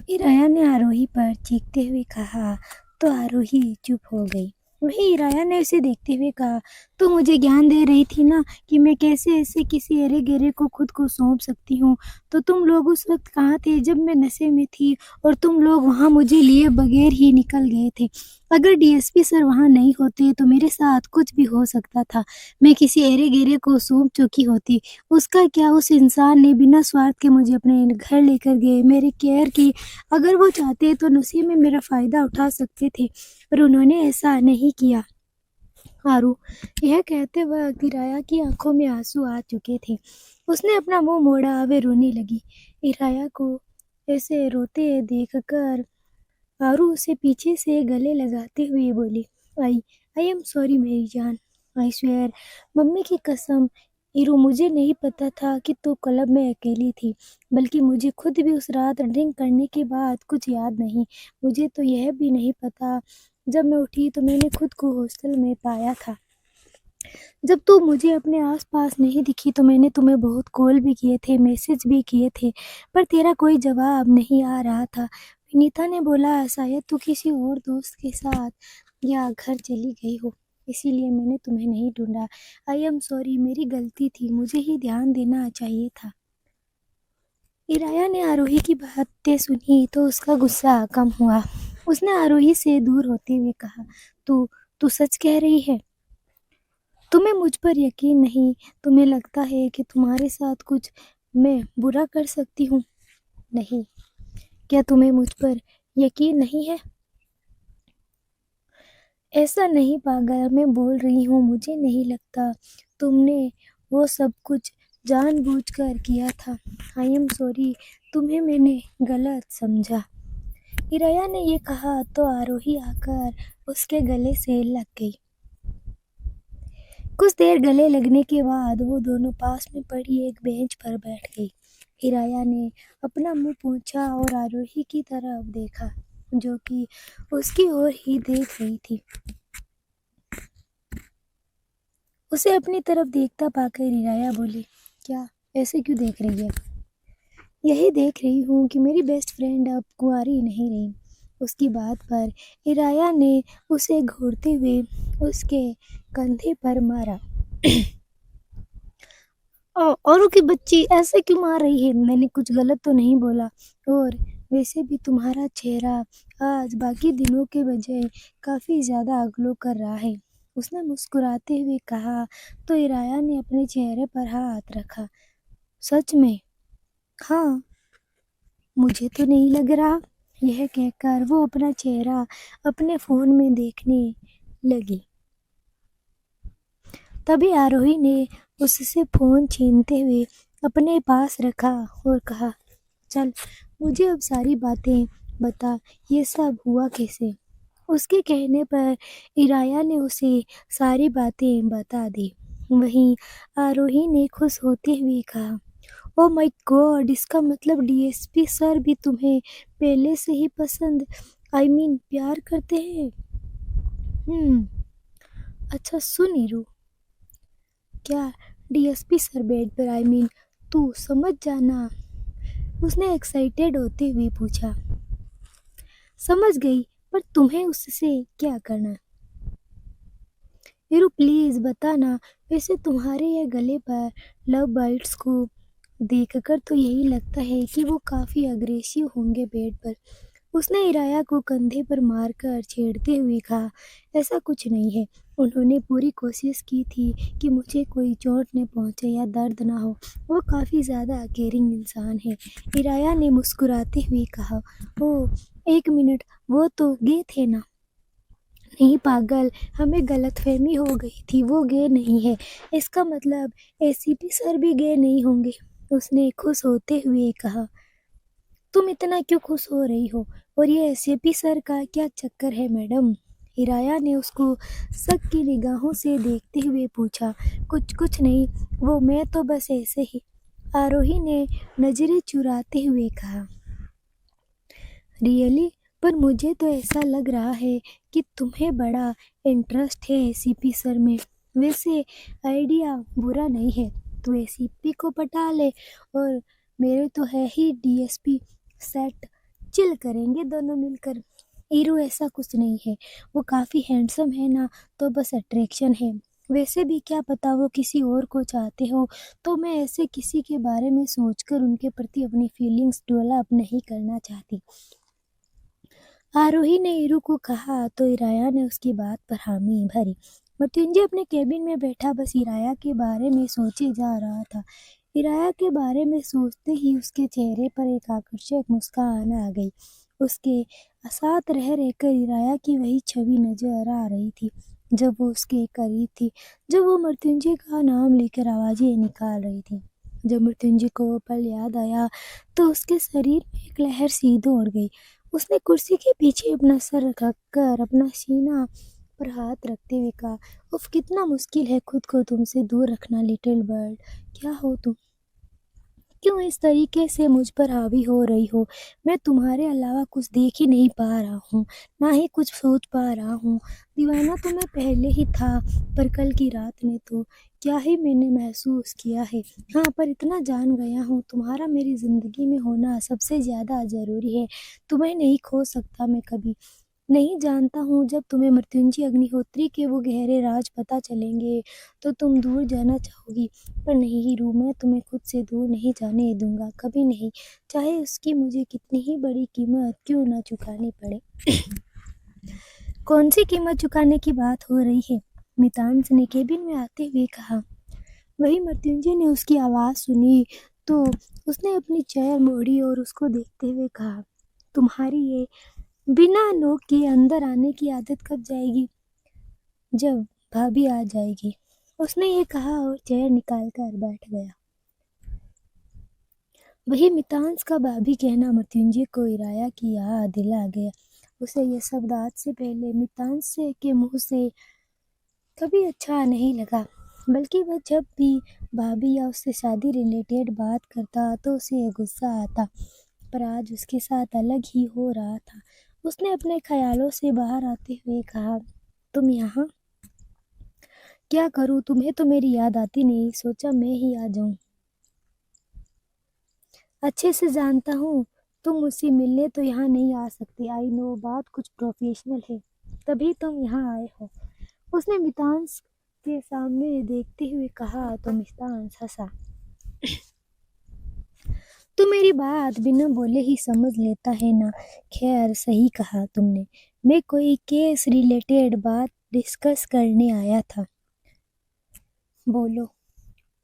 इराया ने आरोही पर चीखते हुए कहा तो आरोही चुप हो गई। वहीं इराया ने उसे देखते हुए कहा, तो मुझे ज्ञान दे रही थी ना कि मैं कैसे ऐसे किसी अरे गेरे को खुद को सौंप सकती हूँ। तो तुम लोग उस वक्त कहाँ थे जब मैं नशे में थी और तुम लोग वहाँ मुझे लिए बगैर ही निकल गए थे। अगर डीएसपी सर वहाँ नहीं होते तो मेरे साथ कुछ भी हो सकता था। मैं किसी अरे गेरे को सौंप चुकी होती। उसका क्या, उस इंसान ने बिना स्वार्थ के मुझे अपने घर लेकर गए, मेरी केयर की। अगर वो चाहते तो नशे में मेरा फ़ायदा उठा सकते थे, पर उन्होंने ऐसा नहीं किया। आरू, यह कहते वक्त इराया की आंखों में आंसू आ चुके थे। उसने अपना मुंह मोड़ा, वे रोने लगी। इराया को ऐसे रोते देखकर आरू उसे पीछे से गले लगाते हुए बोली, आई आई एम सॉरी मेरी जान। आई स्वेयर, मम्मी की कसम, इरू, मुझे नहीं पता था कि तू क्लब में अकेली थी। बल्कि मुझे खुद भी उस रात ड्रिंक करने के बाद कुछ याद नहीं। मुझे तो यह भी नहीं पता। जब मैं उठी तो मैंने खुद को हॉस्टल में पाया था। जब तू मुझे अपने आसपास नहीं दिखी तो मैंने तुम्हें बहुत कॉल भी किए थे, मैसेज भी किए थे, पर तेरा कोई जवाब नहीं आ रहा था। विनीता ने बोला, शायद तू किसी और दोस्त के साथ या घर चली गई हो, इसीलिए मैंने तुम्हें नहीं ढूंढा। आई एम सॉरी, मेरी गलती थी, मुझे ही ध्यान देना चाहिए था। इराया ने आरोही की बातें सुनी तो उसका गुस्सा कम हुआ। उसने आरोही से दूर होते हुए कहा, तू तू सच कह रही है? तुम्हें मुझ पर यकीन नहीं? तुम्हें लगता है कि तुम्हारे साथ कुछ मैं बुरा कर सकती हूँ? नहीं। क्या तुम्हें मुझ पर यकीन नहीं है? ऐसा नहीं पागल, मैं बोल रही हूँ, मुझे नहीं लगता तुमने वो सब कुछ जानबूझकर किया था। आई एम सॉरी, तुम्हें मैंने गलत समझा। इराया ने ये कहा तो आरोही आकर उसके गले से लग गई। कुछ देर गले लगने के बाद वो दोनों पास में पड़ी एक बेंच पर बैठ गई। इराया ने अपना मुंह पोंछा और आरोही की तरफ देखा, जो कि उसकी ओर ही देख रही थी। उसे अपनी तरफ देखता पाकर इराया बोली, क्या ऐसे क्यों देख रही है? यही देख रही हूँ कि मेरी बेस्ट फ्रेंड अब कुंवारी नहीं रही। उसकी बात पर इराया ने उसे घूरते हुए उसके कंधे पर मारा। औरों की बच्ची ऐसे क्यों मार रही है? मैंने कुछ गलत तो नहीं बोला। और वैसे भी तुम्हारा चेहरा आज बाकी दिनों के बजाय काफ़ी ज़्यादा ग्लो कर रहा है, उसने मुस्कुराते हुए कहा। तो इराया ने अपने चेहरे पर हाथ रखा। सच में? हाँ, मुझे तो नहीं लग रहा। यह कहकर वो अपना चेहरा अपने फ़ोन में देखने लगी। तभी आरोही ने उससे फ़ोन छीनते हुए अपने पास रखा और कहा, चल मुझे अब सारी बातें बता, ये सब हुआ कैसे? उसके कहने पर इराया ने उसे सारी बातें बता दी। वहीं आरोही ने खुश होते हुए कहा, ओह माय गॉड, इसका मतलब डीएसपी सर भी तुम्हें पहले से ही पसंद, आई मीन प्यार करते हैं। अच्छा सुन नीरू, क्या डीएसपी सर बेड पर, आई मीन तू समझ जाना, उसने एक्साइटेड होते हुए पूछा। समझ गई, पर तुम्हें उससे क्या करना? वीरू प्लीज बताना। वैसे तुम्हारे ये गले पर लव बर्ड्स को देखकर तो यही लगता है कि वो काफी अग्रेसिव होंगे बेड पर। उसने इराया को कंधे पर मारकर छेड़ते हुए कहा, ऐसा कुछ नहीं है। उन्होंने पूरी कोशिश की थी कि मुझे कोई चोट न पहुंचे या दर्द ना हो। वो काफ़ी ज़्यादा केयरिंग इंसान है। इराया ने मुस्कुराते हुए कहा, ओह एक मिनट, वो तो गे थे ना? नहीं पागल, हमें गलतफहमी हो गई थी, वो गे नहीं है। इसका मतलब एसीपी सर भी गे नहीं होंगे, उसने खुश होते हुए कहा। तुम इतना क्यों खुश हो रही हो? और ये एसीपी सर का क्या चक्कर है मैडम? हिराया ने उसको शक की निगाहों से देखते हुए पूछा। कुछ कुछ नहीं, वो मैं तो बस ऐसे ही, आरोही ने नजरें चुराते हुए कहा। रियली? पर मुझे तो ऐसा लग रहा है कि तुम्हें बड़ा इंटरेस्ट है एसीपी सर में। वैसे आइडिया बुरा नहीं है, तू एसीपी को पटा ले और मेरे तो है ही डीएसपी सेट, चिल करेंगे दोनों मिलकर। ईरू ऐसा कुछ नहीं है, वो काफ़ी हैंडसम है ना, तो बस अट्रैक्शन है। वैसे भी क्या पता वो किसी और को चाहते हो, तो मैं ऐसे किसी के बारे में सोचकर उनके प्रति अपनी फीलिंग्स डेवलप नहीं करना चाहती। आरोही ने ईरू को कहा तो इराया ने उसकी बात पर हामी भरी। मृत्युंजय अपने केबिन में बैठा बस इराया के बारे में सोचे जा रहा था। इराया के बारे में सोचते ही उसके चेहरे पर एक आकर्षक मुस्कान आ गई। उसके साथ रह रहकर इराया की वही छवि नजर आ रही थी जब वो उसके करीब थी, जब वो मृत्युंजय का नाम लेकर आवाजें निकाल रही थी। जब मृत्युंजय को वो पल याद आया तो उसके शरीर में एक लहर सी दौड़ गई। उसने कुर्सी के पीछे अपना सर रखकर अपना सीना पर हाथ रखते हुए कहा, उफ कितना मुश्किल है खुद को तुमसे दूर रखना लिटिल बर्ड। क्या हो तुम? क्यों इस तरीके से मुझ पर हावी हो रही हो? मैं तुम्हारे अलावा कुछ देख ही नहीं पा रहा हूँ, ना ही कुछ सोच पा रहा हूँ। दीवाना तो मैं पहले ही था, पर कल की रात में तो क्या ही मैंने महसूस किया है। हाँ, पर इतना जान गया हूँ, तुम्हारा मेरी ज़िंदगी में होना सबसे ज़्यादा ज़रूरी है। तुम्हें नहीं खो सकता मैं कभी। नहीं जानता हूँ जब तुम्हें मृत्युंजय अग्निहोत्री के वो गहरे राज पता चलेंगे तो तुम दूर जाना चाहोगी, पर नहीं हीरू, मैं तुम्हें खुद से दूर नहीं जाने दूंगा, कभी नहीं, चाहे उसकी मुझे कितनी ही बड़ी कीमत क्यों ना चुकानी पड़े। कौन सी कीमत चुकाने की बात हो रही है? मितांश ने केबिन में आते हुए कहा। वही मृत्युंजय ने उसकी आवाज़ सुनी तो उसने अपनी चेयर मोड़ी और उसको देखते हुए कहा, तुम्हारी ये बिना नोक के अंदर आने की आदत कब जाएगी? जब भाभी आ जाएगी, उसने ये कहा और चेयर निकाल कर बैठ गया। वही मितांश का भाभी कहना मृत्युंजय को इराया की याद दिला गया। उसे ये शब्द आज से पहले मितांश से के मुंह से कभी अच्छा नहीं लगा, बल्कि वह जब भी भाभी या उससे शादी रिलेटेड बात करता तो उसे गुस्सा आता, पर आज उसके साथ अलग ही हो रहा था। उसने अपने ख्यालों से बाहर आते हुए कहा, तुम यहाँ? क्या करूँ, तुम्हें तो मेरी याद आती नहीं, सोचा मैं ही आ जाऊँ। अच्छे से जानता हूँ तुम मुझसे मिलने तो यहाँ नहीं आ सकते। आई नो बात कुछ प्रोफेशनल है, तभी तुम यहाँ आए हो। उसने मितांश के सामने देखते हुए कहा तो मितांश हंसा। तू मेरी बात बिना बोले ही समझ लेता है ना। खैर सही कहा तुमने, मैं कोई केस रिलेटेड बात डिस्कस करने आया था। बोलो,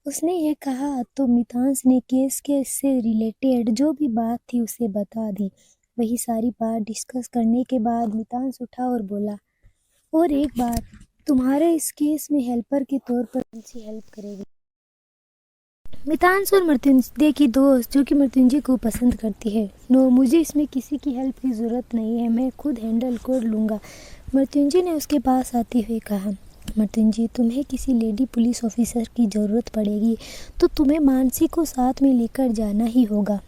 उसने ये कहा तो मितांश ने केस के से रिलेटेड जो भी बात थी उसे बता दी। वही सारी बात डिस्कस करने के बाद मितांश उठा और बोला, और एक बात, तुम्हारे इस केस में हेल्पर के तौर पर कौन सी हेल्प करेगी? मितांश और मृत्युंजय की दोस्त जो कि मृत्युंजय को पसंद करती है। नो, मुझे इसमें किसी की हेल्प की ज़रूरत नहीं है, मैं खुद हैंडल कर लूँगा, मृत्युंजय ने उसके पास आते हुए कहा। मृत्युंजय, तुम्हें किसी लेडी पुलिस ऑफिसर की ज़रूरत पड़ेगी तो तुम्हें मानसी को साथ में लेकर जाना ही होगा।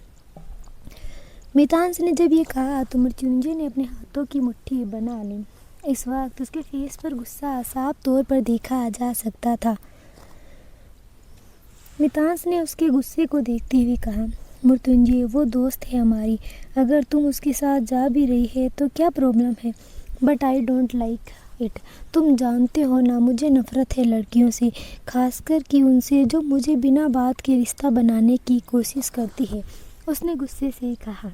मितांश ने जब ये कहा तो मृत्युंजय ने अपने हाथों की मुट्ठी बना ली। इस वक्त उसके फेस पर गुस्सा साफ तौर पर देखा जा सकता था। मितांश ने उसके गुस्से को देखते हुए कहा, मृत्युंजय वो दोस्त है हमारी, अगर तुम उसके साथ जा भी रही है तो क्या प्रॉब्लम है? But I don't like it. तुम जानते हो ना, मुझे नफरत है लड़कियों से, खासकर कि उनसे जो मुझे बिना बात के रिश्ता बनाने की कोशिश करती है, उसने गुस्से से कहा।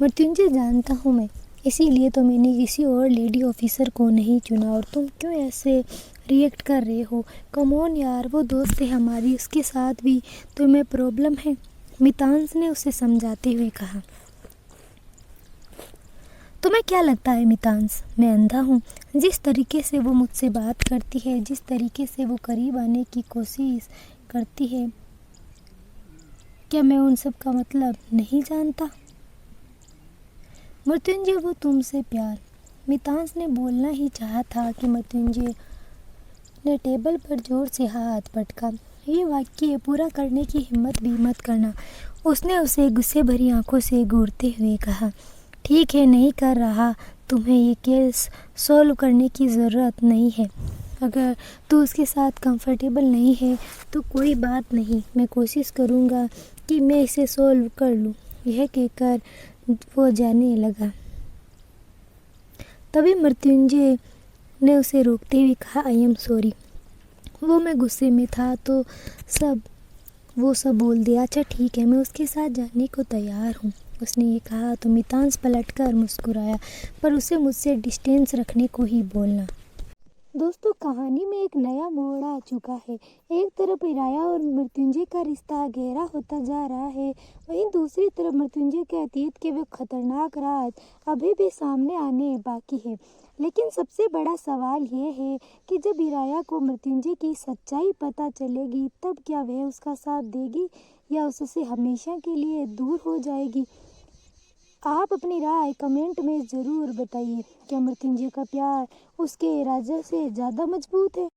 मृत्युंजय, जानता हूँ मैं, इसीलिए तो मैंने किसी और लेडी ऑफिसर को नहीं चुना, और तुम क्यों ऐसे रिएक्ट कर रहे हो? कम ऑन यार, वो दोस्त है हमारी, उसके साथ भी तुम्हें प्रॉब्लम है, मितांश ने उसे समझाते हुए कहा। तुम्हें क्या लगता है मितांश, मैं अंधा हूँ? जिस तरीके से वो मुझसे बात करती है, जिस तरीके से वो करीब आने की कोशिश करती है, क्या मैं उन सब का मतलब नहीं जानता? मृत्युंजय, वो तुमसे प्यार, मितांश ने बोलना ही चाहा था कि मृत्युंजय ने टेबल पर जोर से हाथ पटका। ये वाक्य पूरा करने की हिम्मत भी मत करना, उसने उसे गुस्से भरी आंखों से घूरते हुए कहा। ठीक है, नहीं कर रहा, तुम्हें ये केस सॉल्व करने की ज़रूरत नहीं है, अगर तू उसके साथ कंफर्टेबल नहीं है तो कोई बात नहीं, मैं कोशिश करूँगा कि मैं इसे सॉल्व कर लूँ। यह कहकर वो जाने लगा। तभी मृत्युंजय ने उसे रोकते हुए कहा, आई एम सॉरी। वो मैं गुस्से में था तो वो सब बोल दिया। अच्छा ठीक है, मैं उसके साथ जाने को तैयार हूँ, उसने ये कहा तो मितांश पलटकर मुस्कुराया, पर उसे मुझसे डिस्टेंस रखने को ही बोलना। दोस्तों, कहानी में एक नया मोड़ आ चुका है। एक तरफ इराया और मृत्युंजय का रिश्ता गहरा होता जा रहा है, वहीं दूसरी तरफ मृत्युंजय के अतीत के वे खतरनाक राज अभी भी सामने आने बाकी है। लेकिन सबसे बड़ा सवाल ये है कि जब इराया को मृत्युंजय की सच्चाई पता चलेगी तब क्या वह उसका साथ देगी या उससे हमेशा के लिए दूर हो जाएगी। आप अपनी राय कमेंट में ज़रूर बताइए। क्या मृत्युंजय का प्यार उसके राजा से ज़्यादा मजबूत है?